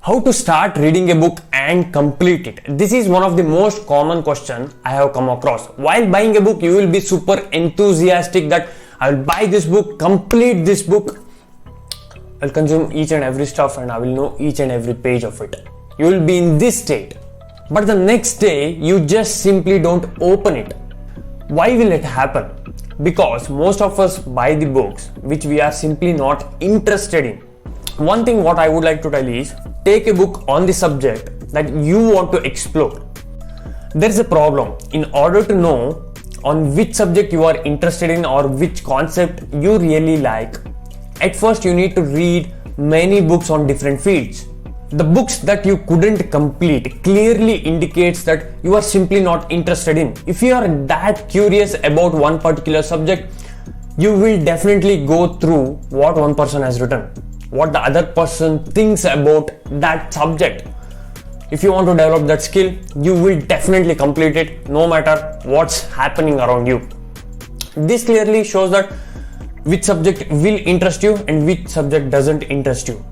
How to start reading a book and complete it? This is one of the most common questions I have come across. While buying a book, you will be super enthusiastic that I will buy this book, complete this book, I'll consume each and every stuff and I will know each and every page of it. You will be in this state. But the next day, you just simply don't open it. Why will it happen? Because most of us buy the books which we are simply not interested in. One thing what I would like to tell is, take a book on the subject that you want to explore. There is a problem. In order to know on which subject you are interested in or which concept you really like, at first you need to read many books on different fields. The books that you couldn't complete clearly indicates that you are simply not interested in. If you are that curious about one particular subject, you will definitely go through what one person has written, what the other person thinks about that subject. If you want to develop that skill, you will definitely complete it no matter what's happening around you. This clearly shows that which subject will interest you and which subject doesn't interest you.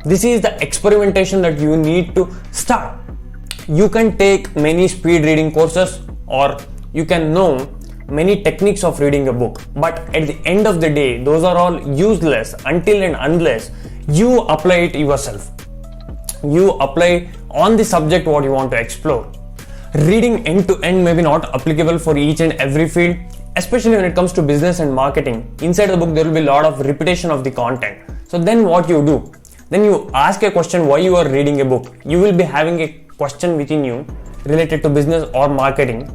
This is the experimentation that you need to start. You can take many speed reading courses or you can know many techniques of reading a book, but at the end of the day, those are all useless until and unless you apply it yourself. You apply on the subject what you want to explore. Reading end to end may be not applicable for each and every field, especially when it comes to business and marketing. Inside the book, there will be a lot of repetition of the content. So then what you do? Then you ask a question why you are reading a book. You will be having a question within you related to business or marketing.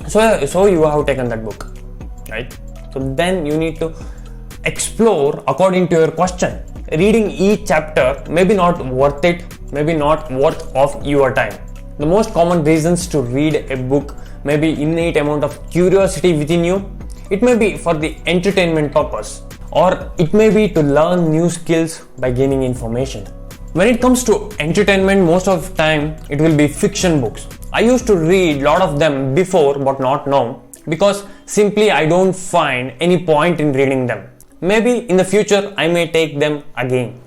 So you have taken that book, right? So then you need to explore according to your question. Reading each chapter may be not worth it, maybe not worth of your time. The most common reasons to read a book may be innate amount of curiosity within you. It may be for the entertainment purpose, or it may be to learn new skills by gaining information. When it comes to entertainment, most of the time it will be fiction books. I used to read a lot of them before but not now because simply I don't find any point in reading them. Maybe in the future I may take them again.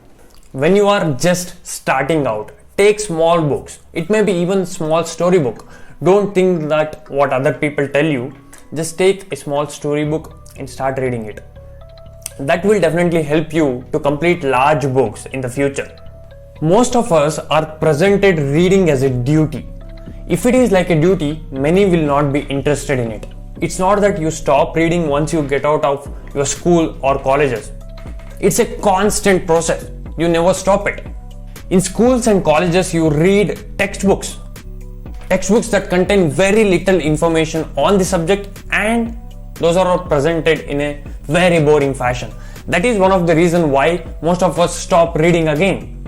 When you are just starting out, take small books. It may be even small story book. Don't think that what other people tell you. Just take a small story book and start reading it. That will definitely help you to complete large books in the future. Most of us are presented reading as a duty. If it is like a duty, many will not be interested in it. It's not that you stop reading once you get out of your school or colleges. It's a constant process. You never stop it. In schools and colleges, you read textbooks. Textbooks that contain very little information on the subject, and those are all presented in a very boring fashion. That is one of the reasons why most of us stop reading again.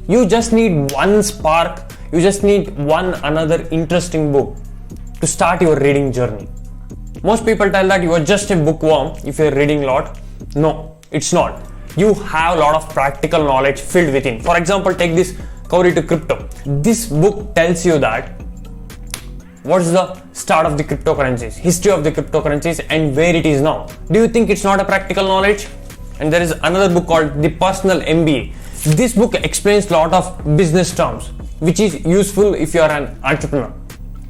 You just need one spark, you just need one another interesting book to start your reading journey. Most people tell that you are just a bookworm if you are reading a lot. No, it's not. You have a lot of practical knowledge filled within. For example, take this Cowry to Crypto. This book tells you that what is the start of the cryptocurrencies, history of the cryptocurrencies, and where it is now. Do you think it's not a practical knowledge? And there is another book called The Personal MBA. This book explains a lot of business terms, which is useful if you are an entrepreneur.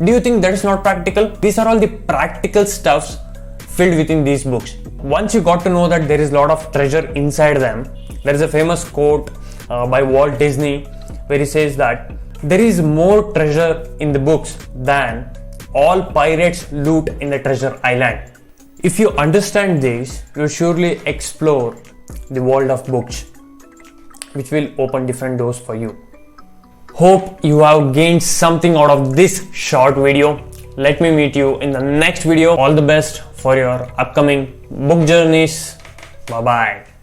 Do you think that is not practical? These are all the practical stuffs filled within these books. Once you got to know that there is a lot of treasure inside them, there is a famous quote by Walt Disney where he says that there is more treasure in the books than all pirates loot in the treasure island. If you understand this, you'll surely explore the world of books, which will open different doors for you. Hope you have gained something out of this short video. Let me meet you in the next video. All the best for your upcoming book journeys. Bye bye.